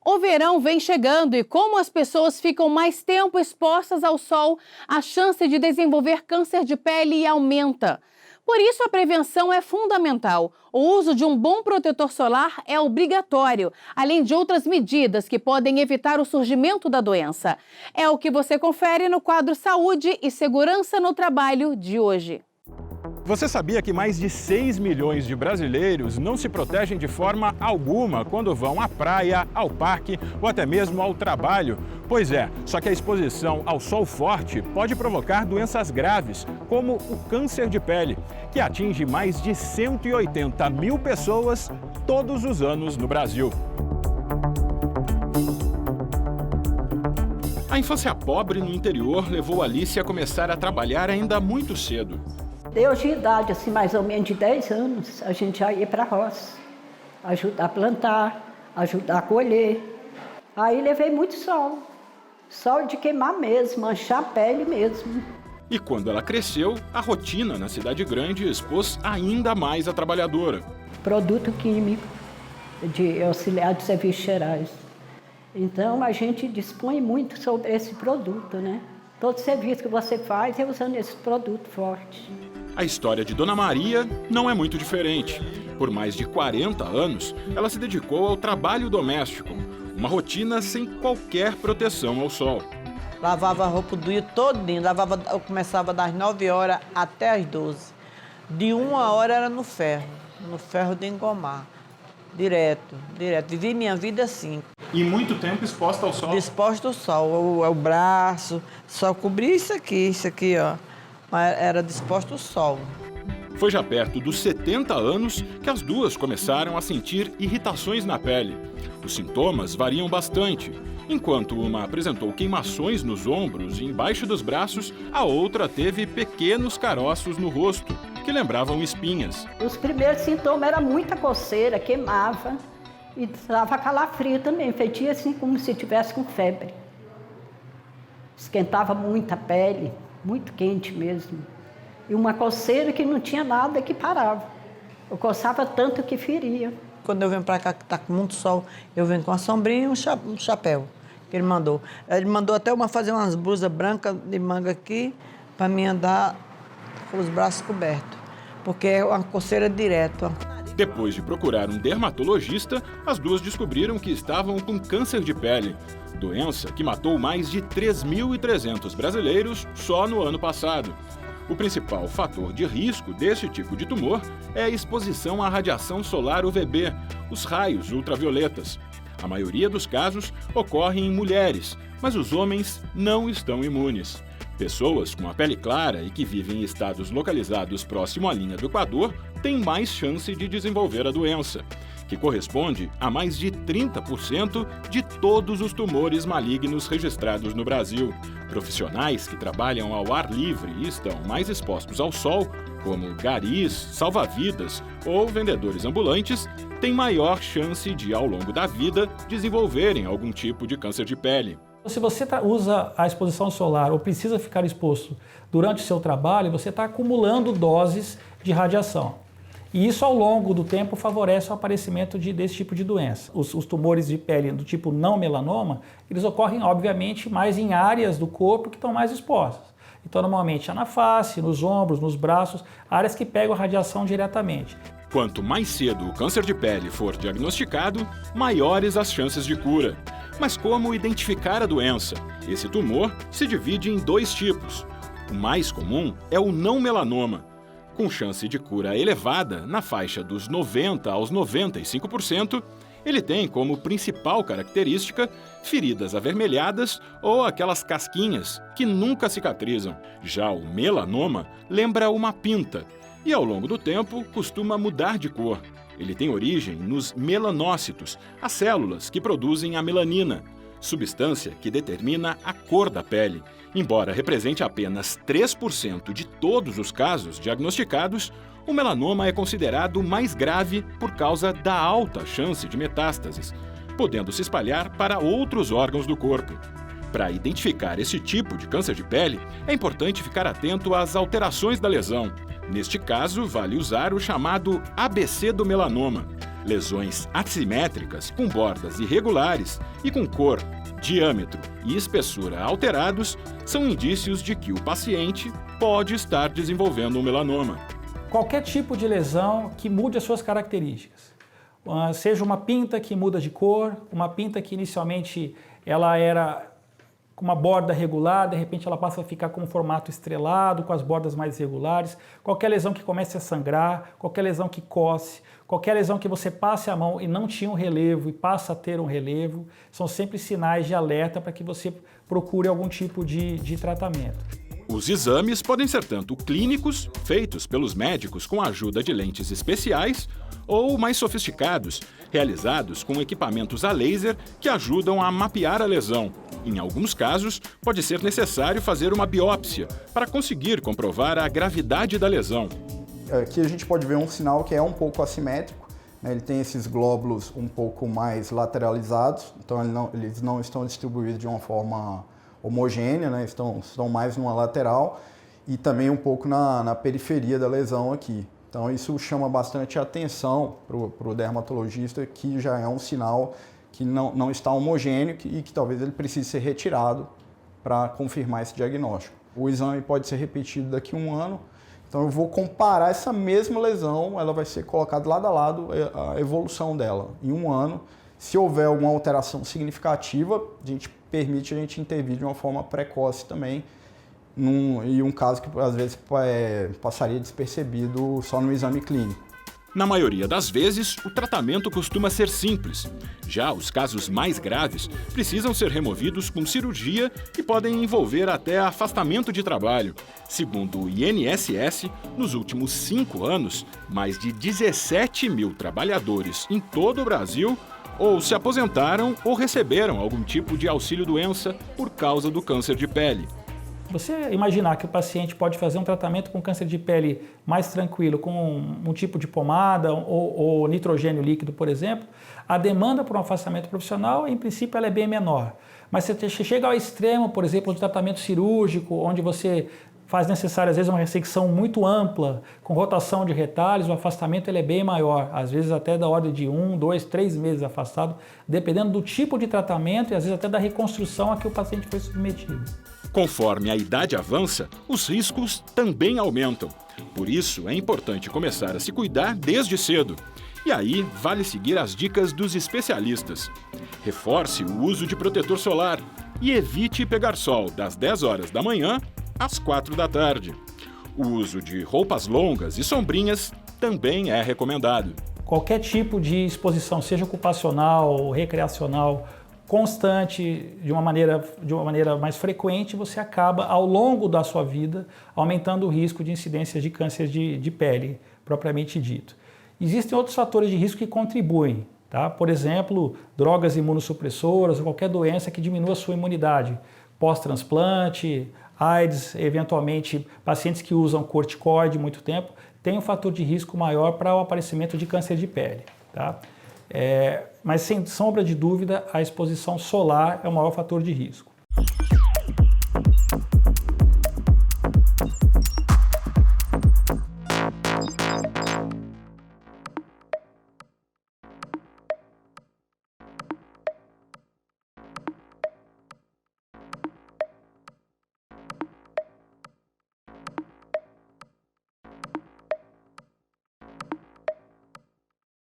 O verão vem chegando e como as pessoas ficam mais tempo expostas ao sol, a chance de desenvolver câncer de pele aumenta. Por isso, a prevenção é fundamental. O uso de um bom protetor solar é obrigatório, além de outras medidas que podem evitar o surgimento da doença. É o que você confere no quadro Saúde e Segurança no Trabalho de hoje. Você sabia que mais de 6 milhões de brasileiros não se protegem de forma alguma quando vão à praia, ao parque ou até mesmo ao trabalho? Pois é, só que a exposição ao sol forte pode provocar doenças graves, como o câncer de pele, que atinge mais de 180 mil pessoas todos os anos no Brasil. A infância pobre no interior levou Alice a começar a trabalhar ainda muito cedo. Deu de idade, assim, mais ou menos de 10 anos, a gente já ia para a roça, ajudar a plantar, ajudar a colher. Aí levei muito sol, sol de queimar mesmo, manchar a pele mesmo. E quando ela cresceu, a rotina na cidade grande expôs ainda mais a trabalhadora. Produto químico, de auxiliar de serviços gerais. Então a gente dispõe muito sobre esse produto, né? Todo serviço que você faz é usando esse produto forte. A história de Dona Maria não é muito diferente. Por mais de 40 anos, ela se dedicou ao trabalho doméstico, uma rotina sem qualquer proteção ao sol. Lavava a roupa o dia todinho, eu começava das 9 horas até as 12. De 1 hora era no ferro de engomar, direto. Vivi minha vida assim. E muito tempo exposta ao sol? Exposta ao sol, o braço, só cobria isso aqui, ó. Mas era disposto ao sol. Foi já perto dos 70 anos que as duas começaram a sentir irritações na pele. Os sintomas variam bastante. Enquanto uma apresentou queimações nos ombros e embaixo dos braços, a outra teve pequenos caroços no rosto, que lembravam espinhas. Os primeiros sintomas eram muita coceira, queimava e dava calafrio também, fetia assim como se tivesse com febre. Esquentava muito a pele. Muito quente mesmo. E uma coceira que não tinha nada que parava. Eu coçava tanto que feria. Quando eu venho pra cá, que tá com muito sol, eu venho com uma sombrinha e um chapéu que ele mandou. Ele mandou até fazer umas blusas brancas de manga aqui, para mim andar com os braços cobertos, porque é uma coceira direta. Depois de procurar um dermatologista, as duas descobriram que estavam com câncer de pele. Doença que matou mais de 3.300 brasileiros só no ano passado. O principal fator de risco desse tipo de tumor é a exposição à radiação solar UVB, os raios ultravioletas. A maioria dos casos ocorre em mulheres, mas os homens não estão imunes. Pessoas com a pele clara e que vivem em estados localizados próximo à linha do Equador têm mais chance de desenvolver a doença, que corresponde a mais de 30% de todos os tumores malignos registrados no Brasil. Profissionais que trabalham ao ar livre e estão mais expostos ao sol, como garis, salva-vidas ou vendedores ambulantes, têm maior chance de, ao longo da vida, desenvolverem algum tipo de câncer de pele. Se você usa a exposição solar ou precisa ficar exposto durante o seu trabalho, você está acumulando doses de radiação. E isso, ao longo do tempo, favorece o aparecimento desse tipo de doença. Os tumores de pele do tipo não melanoma, eles ocorrem, obviamente, mais em áreas do corpo que estão mais expostas. Então, normalmente, é na face, nos ombros, nos braços, áreas que pegam a radiação diretamente. Quanto mais cedo o câncer de pele for diagnosticado, maiores as chances de cura. Mas como identificar a doença? Esse tumor se divide em 2 tipos. O mais comum é o não melanoma, com chance de cura elevada na faixa dos 90% aos 95%, ele tem como principal característica feridas avermelhadas ou aquelas casquinhas que nunca cicatrizam. Já o melanoma lembra uma pinta e, ao longo do tempo, costuma mudar de cor. Ele tem origem nos melanócitos, as células que produzem a melanina, substância que determina a cor da pele. Embora represente apenas 3% de todos os casos diagnosticados, o melanoma é considerado mais grave por causa da alta chance de metástases, podendo se espalhar para outros órgãos do corpo. Para identificar esse tipo de câncer de pele, é importante ficar atento às alterações da lesão. Neste caso, vale usar o chamado ABC do melanoma. Lesões assimétricas, com bordas irregulares e com cor, diâmetro e espessura alterados são indícios de que o paciente pode estar desenvolvendo um melanoma. Qualquer tipo de lesão que mude as suas características. Seja uma pinta que muda de cor, uma pinta que inicialmente ela era com uma borda regular, de repente ela passa a ficar com um formato estrelado, com as bordas mais irregulares, qualquer lesão que comece a sangrar, qualquer lesão que coce, qualquer lesão que você passe a mão e não tinha um relevo e passa a ter um relevo, são sempre sinais de alerta para que você procure algum tipo de tratamento. Os exames podem ser tanto clínicos, feitos pelos médicos com a ajuda de lentes especiais, ou mais sofisticados, realizados com equipamentos a laser que ajudam a mapear a lesão. Em alguns casos, pode ser necessário fazer uma biópsia para conseguir comprovar a gravidade da lesão. Aqui a gente pode ver um sinal que é um pouco assimétrico, né? Ele tem esses glóbulos um pouco mais lateralizados, então eles não estão distribuídos de uma forma homogênea, né? Estão mais numa lateral e também um pouco na periferia da lesão aqui. Então isso chama bastante atenção para o dermatologista, que já é um sinal que não está homogêneo e que talvez ele precise ser retirado para confirmar esse diagnóstico. O exame pode ser repetido daqui a um ano, então eu vou comparar essa mesma lesão, ela vai ser colocada lado a lado a evolução dela em um ano. Se houver alguma alteração significativa, permite a gente intervir de uma forma precoce também, e um caso que às vezes passaria despercebido só no exame clínico. Na maioria das vezes, o tratamento costuma ser simples. Já os casos mais graves precisam ser removidos com cirurgia e podem envolver até afastamento de trabalho. Segundo o INSS, nos últimos 5 anos, mais de 17 mil trabalhadores em todo o Brasil ou se aposentaram ou receberam algum tipo de auxílio-doença por causa do câncer de pele. Você imaginar que o paciente pode fazer um tratamento com câncer de pele mais tranquilo, com um tipo de pomada ou nitrogênio líquido, por exemplo, a demanda por um afastamento profissional, em princípio, ela é bem menor. Mas se você chega ao extremo, por exemplo, de tratamento cirúrgico, onde você faz necessário, às vezes, uma ressecção muito ampla, com rotação de retalhos, o afastamento ele é bem maior, às vezes até da ordem de 1, 2, 3 meses afastado, dependendo do tipo de tratamento e às vezes até da reconstrução a que o paciente foi submetido. Conforme a idade avança, os riscos também aumentam. Por isso, é importante começar a se cuidar desde cedo. E aí, vale seguir as dicas dos especialistas. Reforce o uso de protetor solar e evite pegar sol das 10 horas da manhã às 4 da tarde. O uso de roupas longas e sombrinhas também é recomendado. Qualquer tipo de exposição, seja ocupacional, recreacional, constante, de uma maneira mais frequente, você acaba, ao longo da sua vida, aumentando o risco de incidências de câncer de pele, propriamente dito. Existem outros fatores de risco que contribuem, tá? Por exemplo, drogas imunossupressoras ou qualquer doença que diminua a sua imunidade, pós-transplante, AIDS, eventualmente pacientes que usam corticoide muito tempo, tem um fator de risco maior para o aparecimento de câncer de pele, tá? Mas sem sombra de dúvida, a exposição solar é o maior fator de risco.